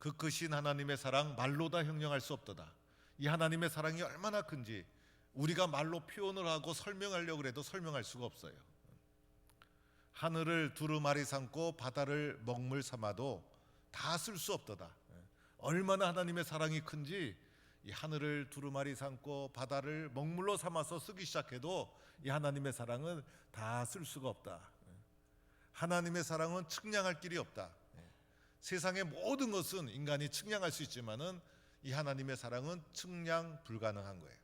그 크신 하나님의 사랑 말로 다 형용할 수 없도다. 이 하나님의 사랑이 얼마나 큰지 우리가 말로 표현을 하고 설명하려고 해도 설명할 수가 없어요. 하늘을 두루마리 삼고 바다를 먹물 삼아도 다 쓸 수 없도다. 얼마나 하나님의 사랑이 큰지 이 하늘을 두루마리 삼고 바다를 먹물로 삼아서 쓰기 시작해도 이 하나님의 사랑은 다 쓸 수가 없다. 하나님의 사랑은 측량할 길이 없다. 세상의 모든 것은 인간이 측량할 수 있지만은 이 하나님의 사랑은 측량 불가능한 거예요.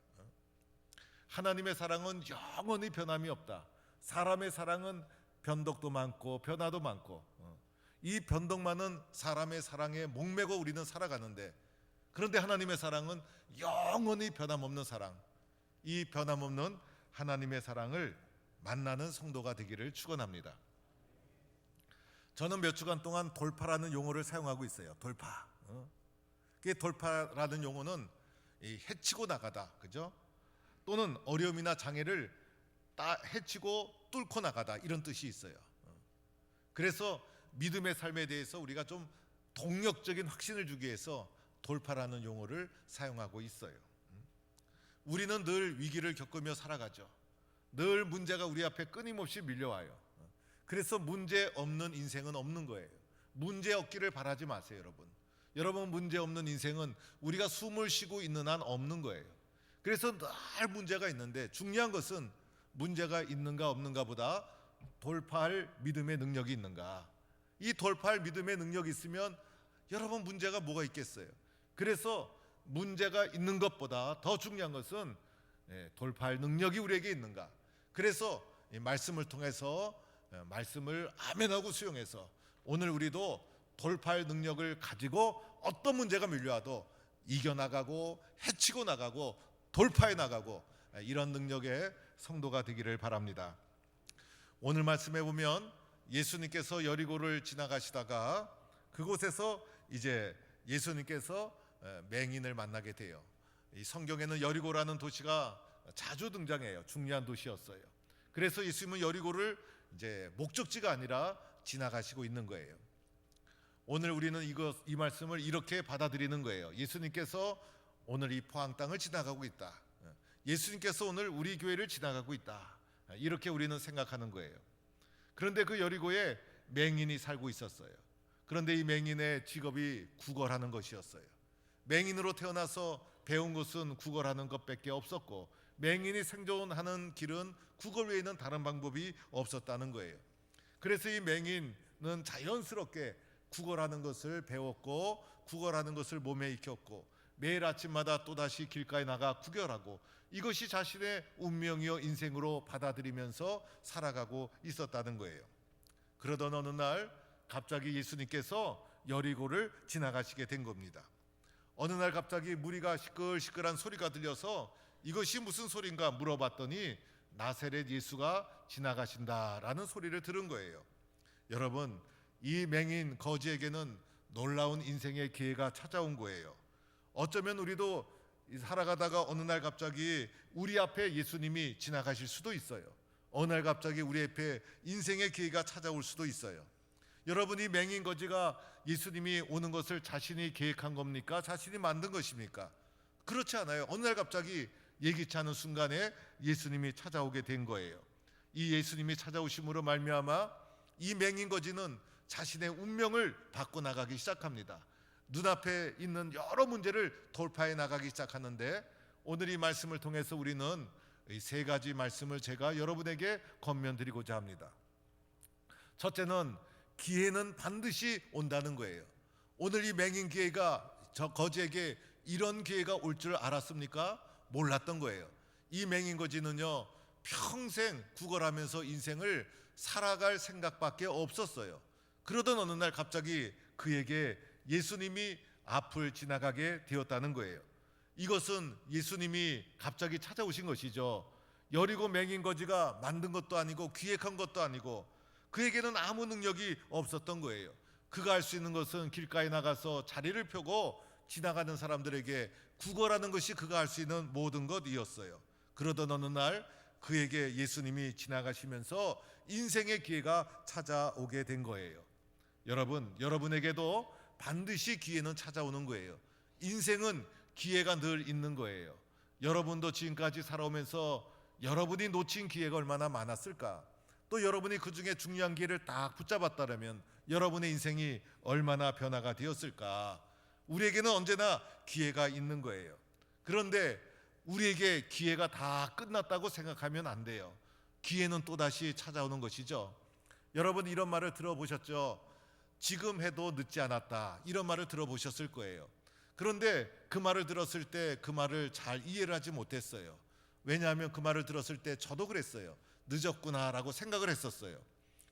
하나님의 사랑은 영원히 변함이 없다. 사람의 사랑은 변덕도 많고 변화도 많고 이 변덕 많은 사람의 사랑에 목매고 우리는 살아가는데, 그런데 하나님의 사랑은 영원히 변함없는 사랑, 이 변함없는 하나님의 사랑을 만나는 성도가 되기를 축원합니다. 저는 몇 주간 동안 돌파라는 용어를 사용하고 있어요. 돌파. 그 돌파라는 용어는 해치고 나가다, 그죠? 또는 어려움이나 장애를 해치고 뚫고 나가다, 이런 뜻이 있어요. 그래서 믿음의 삶에 대해서 우리가 좀 동력적인 확신을 주기 위해서 돌파라는 용어를 사용하고 있어요. 우리는 늘 위기를 겪으며 살아가죠. 늘 문제가 우리 앞에 끊임없이 밀려와요. 그래서 문제 없는 인생은 없는 거예요. 문제 없기를 바라지 마세요, 여러분. 여러분, 문제 없는 인생은 우리가 숨을 쉬고 있는 한 없는 거예요. 그래서 늘 문제가 있는데 중요한 것은 문제가 있는가 없는가 보다 돌파할 믿음의 능력이 있는가. 이 돌파할 믿음의 능력이 있으면 여러분, 문제가 뭐가 있겠어요. 그래서 문제가 있는 것보다 더 중요한 것은 돌파할 능력이 우리에게 있는가. 그래서 이 말씀을 통해서 말씀을 아멘하고 수용해서 오늘 우리도 돌파할 능력을 가지고 어떤 문제가 밀려와도 이겨나가고 해치고 나가고 돌파해 나가고 이런 능력의 성도가 되기를 바랍니다. 오늘 말씀해 보면 예수님께서 여리고를 지나가시다가 그곳에서 이제 예수님께서 맹인을 만나게 돼요. 이 성경에는 여리고라는 도시가 자주 등장해요. 중요한 도시였어요. 그래서 예수님은 여리고를 이제 목적지가 아니라 지나가시고 있는 거예요. 오늘 우리는 이 말씀을 이렇게 받아들이는 거예요. 예수님께서 오늘 이 포항 땅을 지나가고 있다. 예수님께서 오늘 우리 교회를 지나가고 있다. 이렇게 우리는 생각하는 거예요. 그런데 그 여리고에 맹인이 살고 있었어요. 그런데 이 맹인의 직업이 구걸하는 것이었어요. 맹인으로 태어나서 배운 것은 구걸하는 것밖에 없었고, 맹인이 생존하는 길은 구걸 외에는 다른 방법이 없었다는 거예요. 그래서 이 맹인은 자연스럽게 구걸하는 것을 배웠고 구걸하는 것을 몸에 익혔고 매일 아침마다 또다시 길가에 나가 구걸하고 이것이 자신의 운명이요 인생으로 받아들이면서 살아가고 있었다는 거예요. 그러던 어느 날 갑자기 예수님께서 여리고를 지나가시게 된 겁니다. 어느 날 갑자기 무리가 시끌시끌한 소리가 들려서 이것이 무슨 소린가 물어봤더니 나사렛 예수가 지나가신다라는 소리를 들은 거예요. 여러분, 이 맹인 거지에게는 놀라운 인생의 기회가 찾아온 거예요. 어쩌면 우리도 살아가다가 어느 날 갑자기 우리 앞에 예수님이 지나가실 수도 있어요. 어느 날 갑자기 우리 앞에 인생의 기회가 찾아올 수도 있어요. 여러분, 이 맹인 거지가 예수님이 오는 것을 자신이 계획한 겁니까? 자신이 만든 것입니까? 그렇지 않아요. 어느 날 갑자기 예기치 않은 순간에 예수님이 찾아오게 된 거예요. 이 예수님이 찾아오심으로 말미암아 이 맹인 거지는 자신의 운명을 바꿔나가기 시작합니다. 눈앞에 있는 여러 문제를 돌파해 나가기 시작하는데, 오늘 이 말씀을 통해서 우리는 이 세 가지 말씀을 제가 여러분에게 권면드리고자 합니다. 첫째는 기회는 반드시 온다는 거예요. 오늘 이 맹인 기회가 저 거지에게 이런 기회가 올 줄 알았습니까? 몰랐던 거예요. 이 맹인 거지는요, 평생 구걸하면서 인생을 살아갈 생각밖에 없었어요. 그러던 어느 날 갑자기 그에게 예수님이 앞을 지나가게 되었다는 거예요. 이것은 예수님이 갑자기 찾아오신 것이죠. 여리고 맹인 거지가 만든 것도 아니고 기획한 것도 아니고 그에게는 아무 능력이 없었던 거예요. 그가 할 수 있는 것은 길가에 나가서 자리를 펴고 지나가는 사람들에게 구걸하는 것이 그가 할 수 있는 모든 것이었어요. 그러던 어느 날 그에게 예수님이 지나가시면서 인생의 기회가 찾아오게 된 거예요. 여러분, 여러분에게도 반드시 기회는 찾아오는 거예요. 인생은 기회가 늘 있는 거예요. 여러분도 지금까지 살아오면서 여러분이 놓친 기회가 얼마나 많았을까? 또 여러분이 그 중에 중요한 기회를 딱 붙잡았다면 여러분의 인생이 얼마나 변화가 되었을까? 우리에게는 언제나 기회가 있는 거예요. 그런데 우리에게 기회가 다 끝났다고 생각하면 안 돼요. 기회는 또다시 찾아오는 것이죠. 여러분 이런 말을 들어보셨죠? 지금 해도 늦지 않았다. 이런 말을 들어보셨을 거예요. 그런데 그 말을 들었을 때 그 말을 잘 이해를 하지 못했어요. 왜냐하면 그 말을 들었을 때 저도 그랬어요. 늦었구나라고 생각을 했었어요.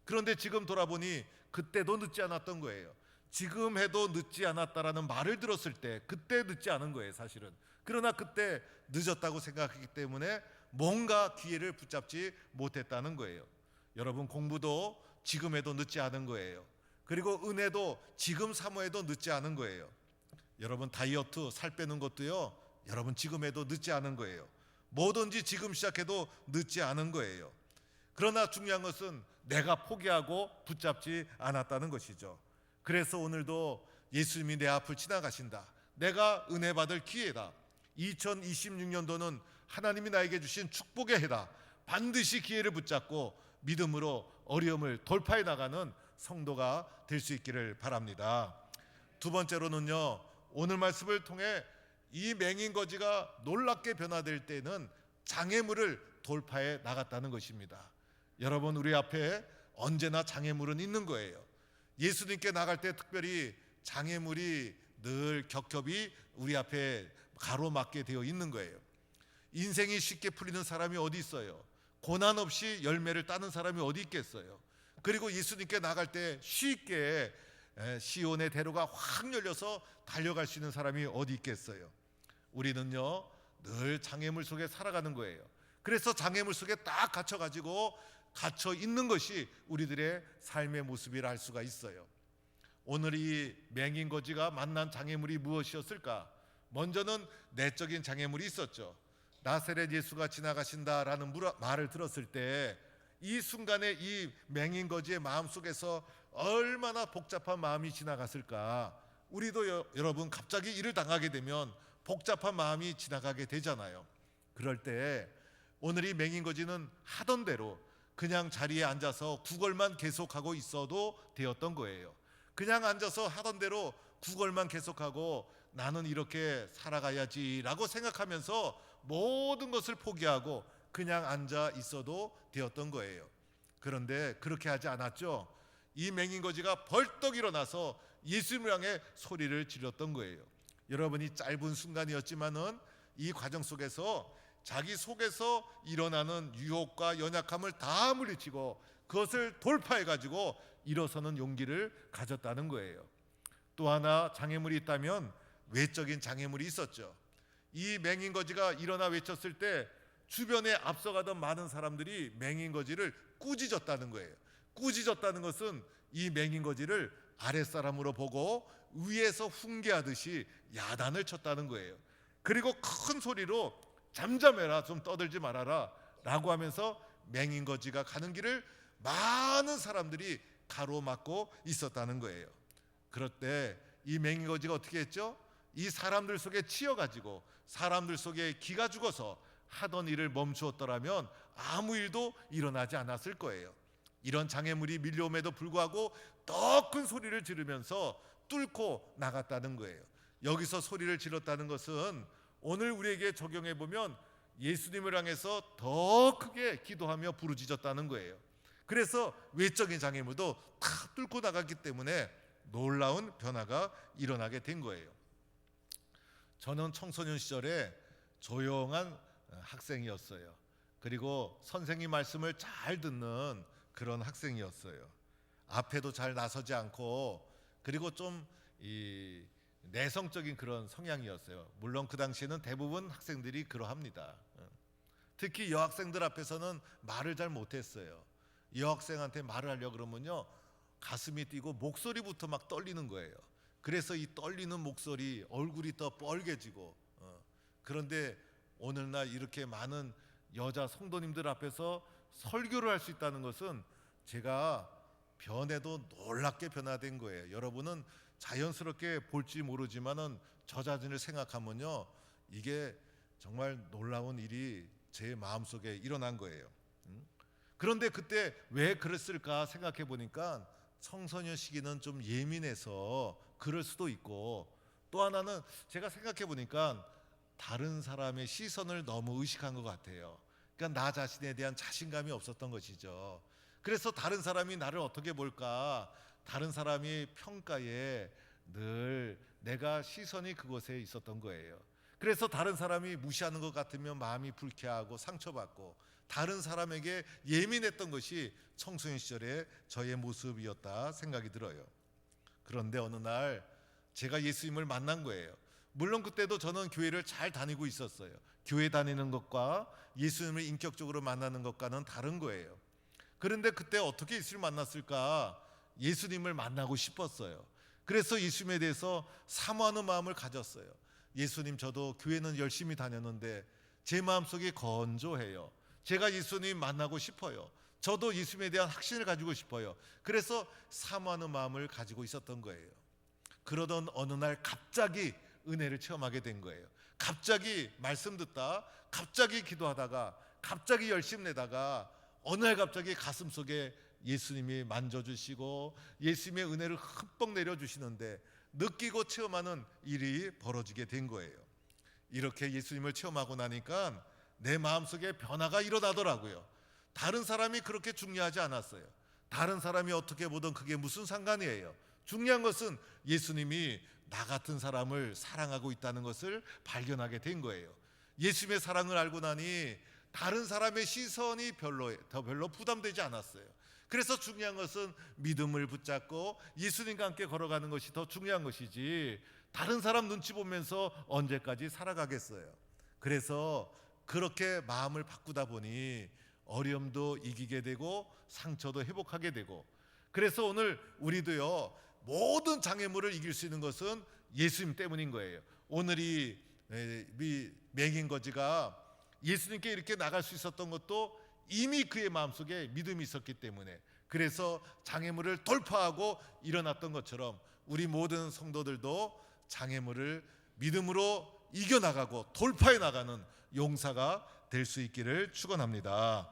그런데 지금 돌아보니 그때도 늦지 않았던 거예요. 지금 해도 늦지 않았다라는 말을 들었을 때 그때 늦지 않은 거예요, 사실은. 그러나 그때 늦었다고 생각했기 때문에 뭔가 기회를 붙잡지 못했다는 거예요. 여러분 공부도 지금 해도 늦지 않은 거예요. 그리고 은혜도 지금 사모해도 늦지 않은 거예요. 여러분 다이어트 살 빼는 것도요, 여러분 지금 해도 늦지 않은 거예요. 뭐든지 지금 시작해도 늦지 않은 거예요. 그러나 중요한 것은 내가 포기하고 붙잡지 않았다는 것이죠. 그래서 오늘도 예수님이 내 앞을 지나가신다. 내가 은혜 받을 기회다. 2026년도는 하나님이 나에게 주신 축복의 해다. 반드시 기회를 붙잡고 믿음으로 어려움을 돌파해 나가는 성도가 될 수 있기를 바랍니다. 두 번째로는요, 오늘 말씀을 통해 이 맹인거지가 놀랍게 변화될 때는 장애물을 돌파해 나갔다는 것입니다. 여러분 우리 앞에 언제나 장애물은 있는 거예요. 예수님께 나갈 때 특별히 장애물이 늘 겹겹이 우리 앞에 가로막게 되어 있는 거예요. 인생이 쉽게 풀리는 사람이 어디 있어요? 고난 없이 열매를 따는 사람이 어디 있겠어요? 그리고 예수님께 나갈 때 쉽게 시온의 대로가 확 열려서 달려갈 수 있는 사람이 어디 있겠어요? 우리는요 늘 장애물 속에 살아가는 거예요. 그래서 장애물 속에 딱 갇혀가지고 갇혀 있는 것이 우리들의 삶의 모습이라 할 수가 있어요. 오늘 이 맹인거지가 만난 장애물이 무엇이었을까? 먼저는 내적인 장애물이 있었죠. 나사렛 예수가 지나가신다라는 말을 들었을 때 이 순간에 이 맹인거지의 마음속에서 얼마나 복잡한 마음이 지나갔을까? 우리도 여러분 갑자기 일을 당하게 되면 복잡한 마음이 지나가게 되잖아요. 그럴 때 오늘 이 맹인거지는 하던 대로 그냥 자리에 앉아서 구걸만 계속하고 있어도 되었던 거예요. 그냥 앉아서 하던 대로 구걸만 계속하고 나는 이렇게 살아가야지라고 생각하면서 모든 것을 포기하고 그냥 앉아 있어도 되었던 거예요. 그런데 그렇게 하지 않았죠. 이 맹인거지가 벌떡 일어나서 예수님을 향해 소리를 질렀던 거예요. 여러분이 짧은 순간이었지만은 이 과정 속에서 자기 속에서 일어나는 유혹과 연약함을 다 물리치고 그것을 돌파해 가지고 일어서는 용기를 가졌다는 거예요. 또 하나 장애물이 있다면 외적인 장애물이 있었죠. 이 맹인거지가 일어나 외쳤을 때 주변에 앞서가던 많은 사람들이 맹인거지를 꾸짖었다는 거예요. 꾸짖었다는 것은 이 맹인거지를 아랫사람으로 보고 위에서 훈계하듯이 야단을 쳤다는 거예요. 그리고 큰 소리로 잠잠해라, 좀 떠들지 말아라 라고 하면서 맹인거지가 가는 길을 많은 사람들이 가로막고 있었다는 거예요. 그럴 때 이 맹인거지가 어떻게 했죠? 이 사람들 속에 치여가지고 사람들 속에 기가 죽어서 하던 일을 멈추었더라면 아무 일도 일어나지 않았을 거예요. 이런 장애물이 밀려옴에도 불구하고 더 큰 소리를 지르면서 뚫고 나갔다는 거예요. 여기서 소리를 질렀다는 것은 오늘 우리에게 적용해 보면 예수님을 향해서 더 크게 기도하며 부르짖었다는 거예요. 그래서 외적인 장애물도 다 뚫고 나갔기 때문에 놀라운 변화가 일어나게 된 거예요. 저는 청소년 시절에 조용한 학생이었어요. 그리고 선생님 말씀을 잘 듣는 그런 학생이었어요. 앞에도 잘 나서지 않고 그리고 좀 내성적인 그런 성향이었어요. 물론 그 당시에는 대부분 학생들이 그러합니다. 특히 여학생들 앞에서는 말을 잘 못했어요. 여학생한테 말을 하려고 그러면요 가슴이 뛰고 목소리부터 막 떨리는 거예요. 그래서 이 떨리는 목소리, 얼굴이 더 뻘개지고 그런데 오늘날 이렇게 많은 여자 성도님들 앞에서 설교를 할 수 있다는 것은 제가 변해도 놀랍게 변화된 거예요. 여러분은 자연스럽게 볼지 모르지만은 저 자신을 생각하면요, 이게 정말 놀라운 일이 제 마음속에 일어난 거예요. 그런데 그때 왜 그랬을까 생각해 보니까 청소년 시기는 좀 예민해서 그럴 수도 있고, 또 하나는 제가 생각해 보니까 다른 사람의 시선을 너무 의식한 것 같아요. 그러니까 나 자신에 대한 자신감이 없었던 것이죠. 그래서 다른 사람이 나를 어떻게 볼까, 다른 사람이 평가에 늘 내가 시선이 그곳에 있었던 거예요. 그래서 다른 사람이 무시하는 것 같으면 마음이 불쾌하고 상처받고, 다른 사람에게 예민했던 것이 청소년 시절의 저의 모습이었다 생각이 들어요. 그런데 어느 날 제가 예수님을 만난 거예요. 물론 그때도 저는 교회를 잘 다니고 있었어요. 교회 다니는 것과 예수님을 인격적으로 만나는 것과는 다른 거예요. 그런데 그때 어떻게 예수님을 만났을까? 예수님을 만나고 싶었어요. 그래서 예수님에 대해서 사모하는 마음을 가졌어요. 예수님, 저도 교회는 열심히 다녔는데 제 마음속이 건조해요. 제가 예수님 만나고 싶어요. 저도 예수님에 대한 확신을 가지고 싶어요. 그래서 사모하는 마음을 가지고 있었던 거예요. 그러던 어느 날 갑자기 은혜를 체험하게 된 거예요. 갑자기 말씀 듣다, 갑자기 기도하다가, 갑자기 열심 내다가 어느 날 갑자기 가슴속에 예수님이 만져주시고 예수님의 은혜를 흠뻑 내려주시는데 느끼고 체험하는 일이 벌어지게 된 거예요. 이렇게 예수님을 체험하고 나니까 내 마음속에 변화가 일어나더라고요. 다른 사람이 그렇게 중요하지 않았어요. 다른 사람이 어떻게 보든 그게 무슨 상관이에요. 중요한 것은 예수님이 나 같은 사람을 사랑하고 있다는 것을 발견하게 된 거예요. 예수님의 사랑을 알고 나니 다른 사람의 시선이 별로 부담되지 않았어요. 그래서 중요한 것은 믿음을 붙잡고 예수님과 함께 걸어가는 것이 더 중요한 것이지, 다른 사람 눈치 보면서 언제까지 살아가겠어요. 그래서 그렇게 마음을 바꾸다 보니 어려움도 이기게 되고 상처도 회복하게 되고, 그래서 오늘 우리도요, 모든 장애물을 이길 수 있는 것은 예수님 때문인 거예요. 오늘 이 맹인 거지가 예수님께 이렇게 나갈 수 있었던 것도 이미 그의 마음속에 믿음이 있었기 때문에, 그래서 장애물을 돌파하고 일어났던 것처럼 우리 모든 성도들도 장애물을 믿음으로 이겨나가고 돌파해 나가는 용사가 될 수 있기를 축원합니다.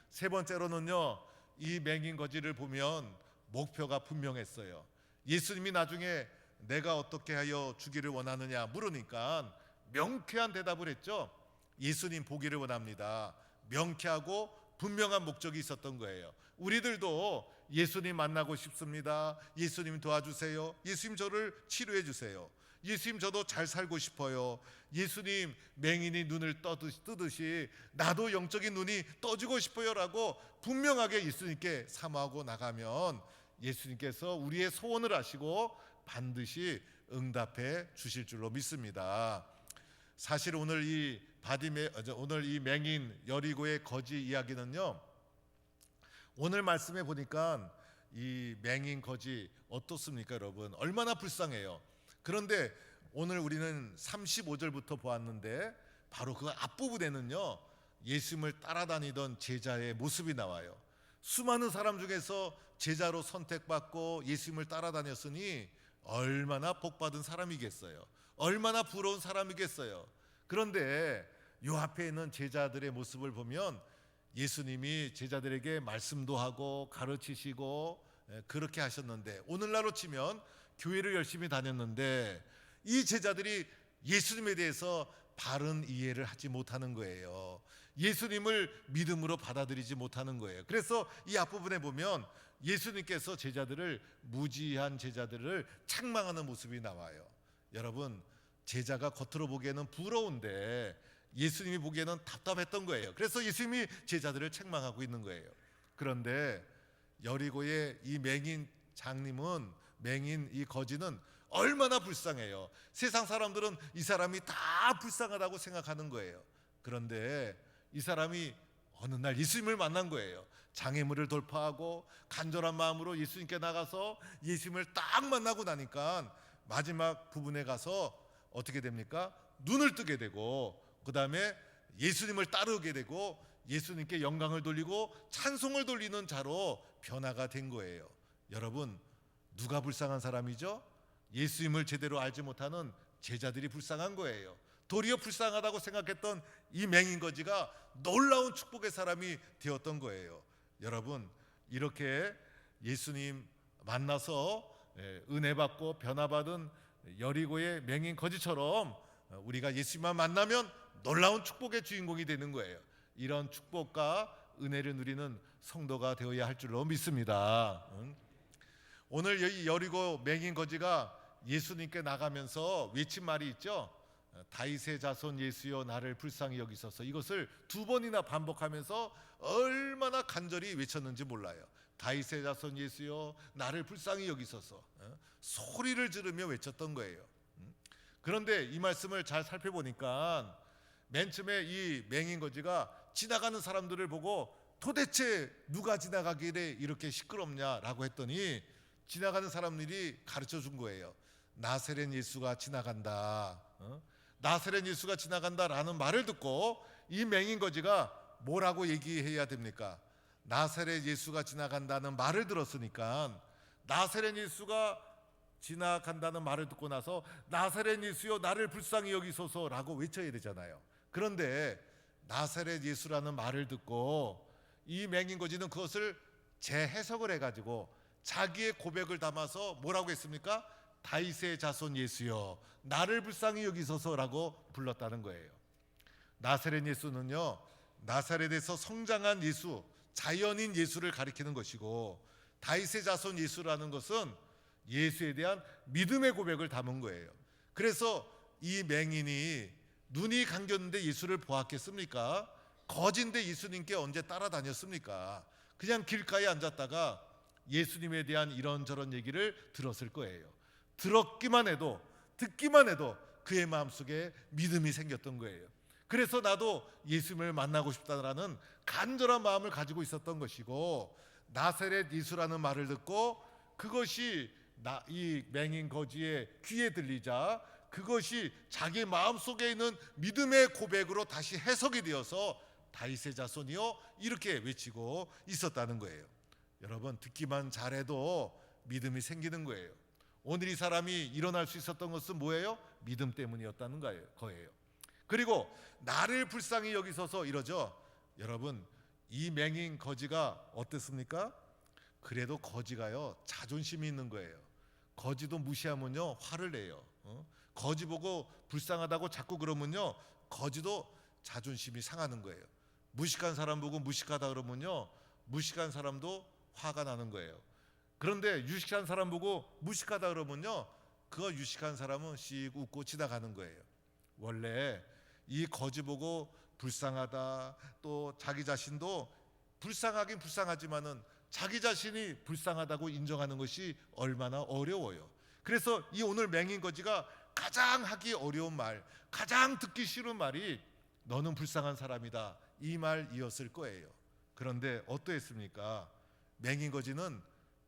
세 번째로는요, 이 맹인 거지를 보면 목표가 분명했어요. 예수님이 나중에 내가 어떻게 하여 주기를 원하느냐 물으니까 명쾌한 대답을 했죠. 예수님 보기를 원합니다. 명쾌하고 분명한 목적이 있었던 거예요. 우리들도 예수님 만나고 싶습니다. 예수님 도와주세요. 예수님 저를 치료해 주세요. 예수님 저도 잘 살고 싶어요. 예수님 맹인이 눈을 뜨듯이 나도 영적인 눈이 떠지고 싶어요 라고 분명하게 예수님께 사모하고 나가면 예수님께서 우리의 소원을 아시고 반드시 응답해 주실 줄로 믿습니다. 사실 오늘 이 맹인 여리고의 거지 이야기는요, 오늘 말씀해 보니까 이 맹인 거지 어떻습니까 여러분? 얼마나 불쌍해요. 그런데 오늘 우리는 35절부터 보았는데 바로 그 앞부분에는요, 예수님을 따라다니던 제자의 모습이 나와요. 수많은 사람 중에서 제자로 선택받고 예수님을 따라다녔으니 얼마나 복받은 사람이겠어요. 얼마나 부러운 사람이겠어요. 그런데 요 앞에 있는 제자들의 모습을 보면 예수님이 제자들에게 말씀도 하고 가르치시고 그렇게 하셨는데, 오늘날로 치면 교회를 열심히 다녔는데 이 제자들이 예수님에 대해서 바른 이해를 하지 못하는 거예요. 예수님을 믿음으로 받아들이지 못하는 거예요. 그래서 이 앞부분에 보면 예수님께서 무지한 제자들을 책망하는 모습이 나와요. 여러분, 제자가 겉으로 보기에는 부러운데 예수님이 보기에는 답답했던 거예요. 그래서 예수님이 제자들을 책망하고 있는 거예요. 그런데 여리고의 이 맹인 이 거지는 얼마나 불쌍해요. 세상 사람들은 이 사람이 다 불쌍하다고 생각하는 거예요. 그런데 이 사람이 어느 날 예수님을 만난 거예요. 장애물을 돌파하고 간절한 마음으로 예수님께 나가서 예수님을 딱 만나고 나니까 마지막 부분에 가서 어떻게 됩니까? 눈을 뜨게 되고, 그 다음에 예수님을 따르게 되고 예수님께 영광을 돌리고 찬송을 돌리는 자로 변화가 된 거예요. 여러분, 누가 불쌍한 사람이죠? 예수님을 제대로 알지 못하는 제자들이 불쌍한 거예요. 도리어 불쌍하다고 생각했던 이 맹인거지가 놀라운 축복의 사람이 되었던 거예요. 여러분, 이렇게 예수님 만나서 은혜 받고 변화 받은 여리고의 맹인거지처럼 우리가 예수님만 만나면 놀라운 축복의 주인공이 되는 거예요. 이런 축복과 은혜를 누리는 성도가 되어야 할 줄로 믿습니다. 오늘 이 여리고 맹인거지가 예수님께 나가면서 외친 말이 있죠. 다윗의 자손 예수여 나를 불쌍히 여기소서. 이것을 2번이나 반복하면서 얼마나 간절히 외쳤는지 몰라요. 다윗의 자손 예수여 나를 불쌍히 여기소서. 소리를 지르며 외쳤던 거예요. 그런데 이 말씀을 잘 살펴보니까 맨 처음에 이 맹인거지가 지나가는 사람들을 보고 도대체 누가 지나가길래 이렇게 시끄럽냐라고 했더니 지나가는 사람들이 가르쳐 준 거예요. 나사렛 예수가 지나간다. 나사렛 예수가 지나간다라는 말을 듣고 이 맹인거지가 뭐라고 얘기해야 됩니까? 나사렛 예수가 지나간다는 말을 들었으니까 나사렛 예수가 지나간다는 말을 듣고 나서 나사렛 예수여 나를 불쌍히 여기소서라고 외쳐야 되잖아요. 그런데 나사렛 예수라는 말을 듣고 이 맹인거지는 그것을 재해석을 해가지고 자기의 고백을 담아서 뭐라고 했습니까? 다윗의 자손 예수여 나를 불쌍히 여기소서라고 불렀다는 거예요. 나사렛 예수는요, 나사렛에서 성장한 예수, 자연인 예수를 가리키는 것이고, 다윗의 자손 예수라는 것은 예수에 대한 믿음의 고백을 담은 거예요. 그래서 이 맹인이 눈이 감겼는데 예수를 보았겠습니까? 거진데 예수님께 언제 따라다녔습니까? 그냥 길가에 앉았다가 예수님에 대한 이런저런 얘기를 들었을 거예요. 듣기만 해도 그의 마음속에 믿음이 생겼던 거예요. 그래서 나도 예수님을 만나고 싶다라는 간절한 마음을 가지고 있었던 것이고, 나사렛 예수라는 말을 듣고 그것이 이 맹인 거지의 귀에 들리자 그것이 자기 마음속에 있는 믿음의 고백으로 다시 해석이 되어서 다윗의 자손이요 이렇게 외치고 있었다는 거예요. 여러분, 듣기만 잘해도 믿음이 생기는 거예요. 오늘 이 사람이 일어날 수 있었던 것은 뭐예요? 믿음 때문이었다는 거예요. 그리고 나를 불쌍히 여기소서 이러죠. 여러분, 이 맹인 거지가 어땠습니까? 그래도 거지가요 자존심이 있는 거예요. 거지도 무시하면요 화를 내요. 거지 보고 불쌍하다고 자꾸 그러면요 거지도 자존심이 상하는 거예요. 무식한 사람 보고 무식하다 그러면요 무식한 사람도 화가 나는 거예요. 그런데 유식한 사람 보고 무식하다 그러면요 그 유식한 사람은 씩 웃고 지나가는 거예요. 원래 이 거지 보고 불쌍하다, 또 자기 자신도 불쌍하긴 불쌍하지만은 자기 자신이 불쌍하다고 인정하는 것이 얼마나 어려워요. 그래서 이 오늘 맹인 거지가 가장 하기 어려운 말, 가장 듣기 싫은 말이 너는 불쌍한 사람이다, 이 말이었을 거예요. 그런데 어떠했습니까? 맹인 거지는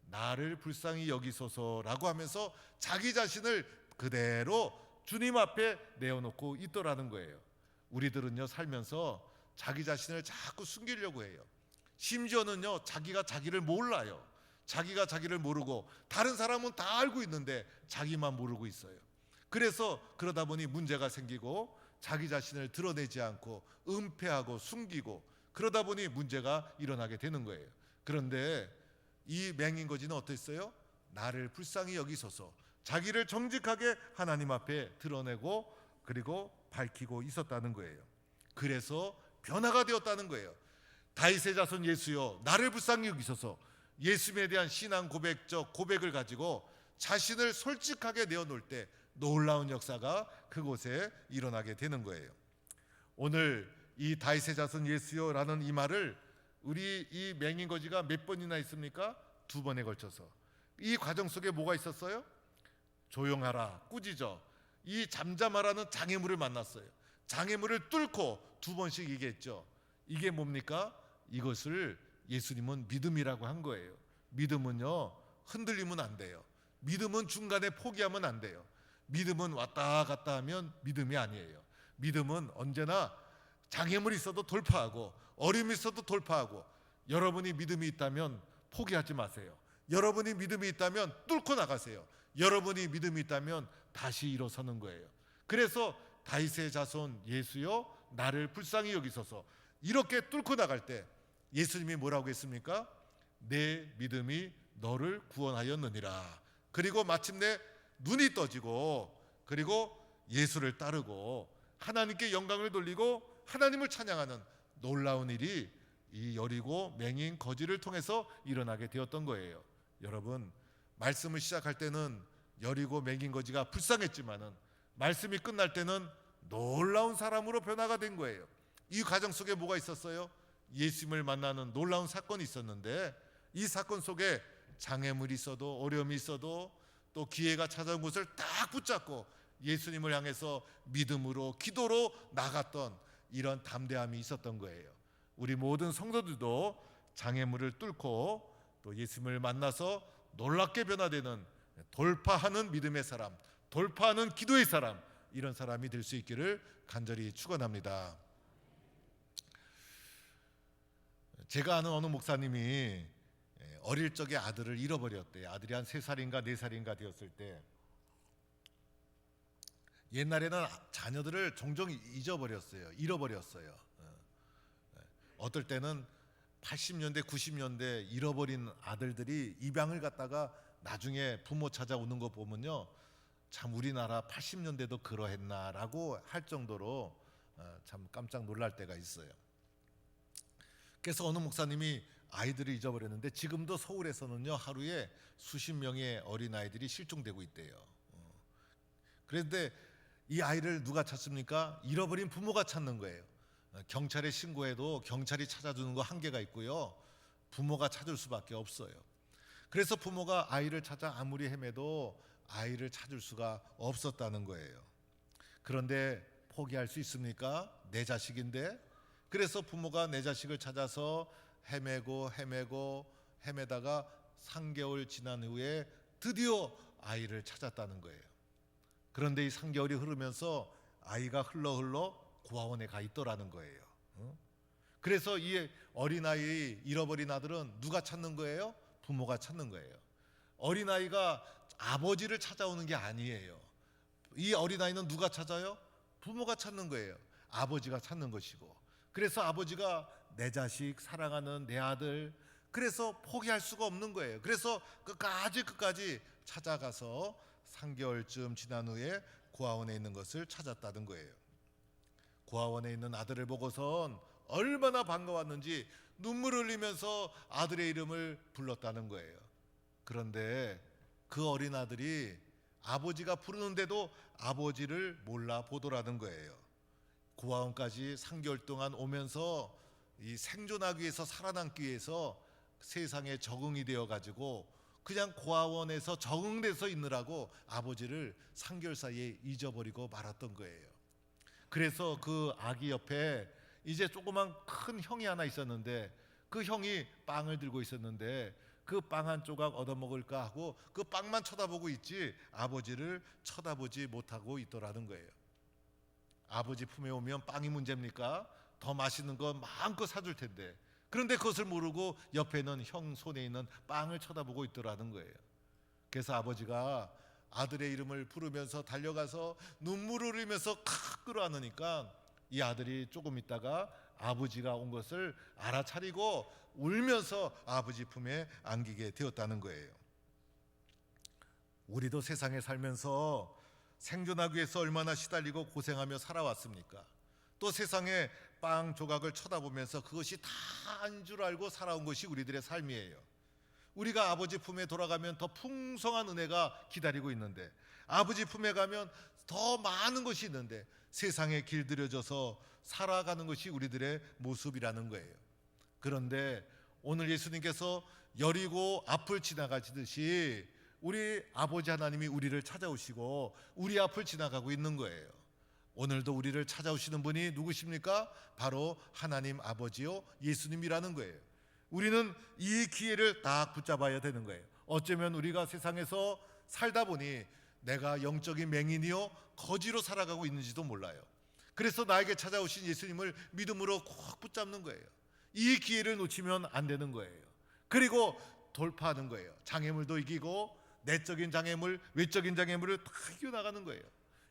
나를 불쌍히 여기소서라고 하면서 자기 자신을 그대로 주님 앞에 내어놓고 있더라는 거예요. 우리들은요 살면서 자기 자신을 자꾸 숨기려고 해요. 심지어는요 자기가 자기를 몰라요. 자기가 자기를 모르고 다른 사람은 다 알고 있는데 자기만 모르고 있어요. 그래서 그러다 보니 문제가 생기고 자기 자신을 드러내지 않고 은폐하고 숨기고 그러다 보니 문제가 일어나게 되는 거예요. 그런데 이 맹인 거지는 어땠어요? 나를 불쌍히 여기소서, 자기를 정직하게 하나님 앞에 드러내고 그리고 밝히고 있었다는 거예요. 그래서 변화가 되었다는 거예요. 다윗의 자손 예수여 나를 불쌍히 여기소서, 예수님에 대한 신앙 고백적 고백을 가지고 자신을 솔직하게 내어놓을 때 놀라운 역사가 그곳에 일어나게 되는 거예요. 오늘 이 다윗의 자손 예수여라는 이 말을 우리 이 맹인 거지가 몇 번이나 있습니까? 2번에 걸쳐서. 이 과정 속에 뭐가 있었어요? 조용하라, 꾸짖어, 이 잠잠하라는 장애물을 만났어요. 장애물을 뚫고 2번씩 얘기했죠. 이게 뭡니까? 이것을 예수님은 믿음이라고 한 거예요. 믿음은요 흔들리면 안 돼요. 믿음은 중간에 포기하면 안 돼요. 믿음은 왔다 갔다 하면 믿음이 아니에요. 믿음은 언제나 장애물이 있어도 돌파하고 어려움이 있어도 돌파하고, 여러분이 믿음이 있다면 포기하지 마세요. 여러분이 믿음이 있다면 뚫고 나가세요. 여러분이 믿음이 있다면 다시 일어서는 거예요. 그래서 다윗의 자손 예수여 나를 불쌍히 여기소서, 이렇게 뚫고 나갈 때 예수님이 뭐라고 했습니까? 내 믿음이 너를 구원하였느니라. 그리고 마침내 눈이 떠지고, 그리고 예수를 따르고 하나님께 영광을 돌리고 하나님을 찬양하는 놀라운 일이 이 여리고 맹인 거지를 통해서 일어나게 되었던 거예요. 여러분, 말씀을 시작할 때는 여리고 맹인 거지가 불쌍했지만은 말씀이 끝날 때는 놀라운 사람으로 변화가 된 거예요. 이 과정 속에 뭐가 있었어요? 예수님을 만나는 놀라운 사건이 있었는데, 이 사건 속에 장애물이 있어도 어려움이 있어도 또 기회가 찾아온 것을 딱 붙잡고 예수님을 향해서 믿음으로 기도로 나갔던 이런 담대함이 있었던 거예요. 우리 모든 성도들도 장애물을 뚫고 또 예수님을 만나서 놀랍게 변화되는, 돌파하는 믿음의 사람, 돌파하는 기도의 사람, 이런 사람이 될 수 있기를 간절히 축원합니다. 제가 아는 어느 목사님이 어릴 적에 아들을 잃어버렸대요. 아들이 한 3살인가 4살인가 되었을 때, 옛날에는 자녀들을 종종 잃어버렸어요. 어떨 때는 80년대 90년대 잃어버린 아들들이 입양을 갔다가 나중에 부모 찾아오는 거 보면요, 참 우리나라 80년대도 그러했나라고 할 정도로 참 깜짝 놀랄 때가 있어요. 그래서 어느 목사님이 아이들을 잊어버렸는데 지금도 서울에서는요, 하루에 수십 명의 어린아이들이 실종되고 있대요. 그런데 이 아이를 누가 찾습니까? 잃어버린 부모가 찾는 거예요. 경찰에 신고해도 경찰이 찾아주는 거 한계가 있고요, 부모가 찾을 수밖에 없어요. 그래서 부모가 아이를 찾아 아무리 헤매도 아이를 찾을 수가 없었다는 거예요. 그런데 포기할 수 있습니까? 내 자식인데. 그래서 부모가 내 자식을 찾아서 헤매다가 3개월 지난 후에 드디어 아이를 찾았다는 거예요. 그런데 이 3개월이 흐르면서 아이가 흘러 고아원에 가 있더라는 거예요. 그래서 이 어린아이 잃어버린 아들은 누가 찾는 거예요? 부모가 찾는 거예요. 어린아이가 아버지를 찾아오는 게 아니에요. 이 어린아이는 누가 찾아요? 부모가 찾는 거예요. 아버지가 찾는 것이고. 그래서 아버지가 내 자식, 사랑하는 내 아들, 그래서 포기할 수가 없는 거예요. 그래서 끝까지 찾아가서 3개월쯤 지난 후에 고아원에 있는 것을 찾았다는 거예요. 고아원에 있는 아들을 보고선 얼마나 반가웠는지 눈물 흘리면서 아들의 이름을 불렀다는 거예요. 그런데 그 어린 아들이 아버지가 부르는데도 아버지를 몰라보더라는 거예요. 고아원까지 3개월 동안 오면서 이 생존하기 위해서, 살아남기 위해서 세상에 적응이 되어가지고 그냥 고아원에서 적응돼서 있느라고 아버지를 3개월 사이에 잊어버리고 말았던 거예요. 그래서 그 아기 옆에 이제 조그만 큰 형이 하나 있었는데, 그 형이 빵을 들고 있었는데 그 빵 한 조각 얻어먹을까 하고 그 빵만 쳐다보고 있지 아버지를 쳐다보지 못하고 있더라는 거예요. 아버지 품에 오면 빵이 문제입니까? 더 맛있는 거 마음껏 사줄 텐데. 그런데 그것을 모르고 옆에는 형 손에 있는 빵을 쳐다보고 있더라는 거예요. 그래서 아버지가 아들의 이름을 부르면서 달려가서 눈물을 흘리면서 끌어안으니까 이 아들이 조금 있다가 아버지가 온 것을 알아차리고 울면서 아버지 품에 안기게 되었다는 거예요. 우리도 세상에 살면서 생존하기 위해서 얼마나 시달리고 고생하며 살아왔습니까? 또 세상에 빵 조각을 쳐다보면서 그것이 다인 줄 알고 살아온 것이 우리들의 삶이에요. 우리가 아버지 품에 돌아가면 더 풍성한 은혜가 기다리고 있는데, 아버지 품에 가면 더 많은 것이 있는데 세상에 길들여져서 살아가는 것이 우리들의 모습이라는 거예요. 그런데 오늘 예수님께서 여리고 앞을 지나가시듯이 우리 아버지 하나님이 우리를 찾아오시고 우리 앞을 지나가고 있는 거예요. 오늘도 우리를 찾아오시는 분이 누구십니까? 바로 하나님 아버지요 예수님이라는 거예요. 우리는 이 기회를 딱 붙잡아야 되는 거예요. 어쩌면 우리가 세상에서 살다 보니 내가 영적인 맹인이요 거지로 살아가고 있는지도 몰라요. 그래서 나에게 찾아오신 예수님을 믿음으로 꼭 붙잡는 거예요. 이 기회를 놓치면 안 되는 거예요. 그리고 돌파하는 거예요. 장애물도 이기고 내적인 장애물, 외적인 장애물을 다 이겨나가는 거예요.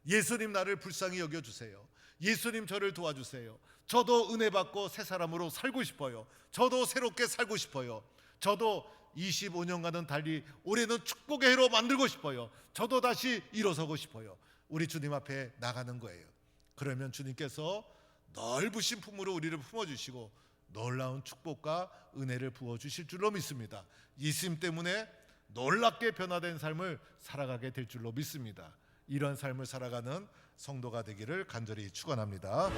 예수님 나를 불쌍히 여겨주세요. 예수님 저를 도와주세요. 저도 은혜 받고 새 사람으로 살고 싶어요. 저도 새롭게 살고 싶어요. 저도 25년간은 달리 올해는 축복의 해로 만들고 싶어요. 저도 다시 일어서고 싶어요. 우리 주님 앞에 나가는 거예요. 그러면 주님께서 넓으신 품으로 우리를 품어주시고 놀라운 축복과 은혜를 부어주실 줄로 믿습니다. 예수님 때문에 놀랍게 변화된 삶을 살아가게 될 줄로 믿습니다. 이런 삶을 살아가는 성도가 되기를 간절히 축원합니다.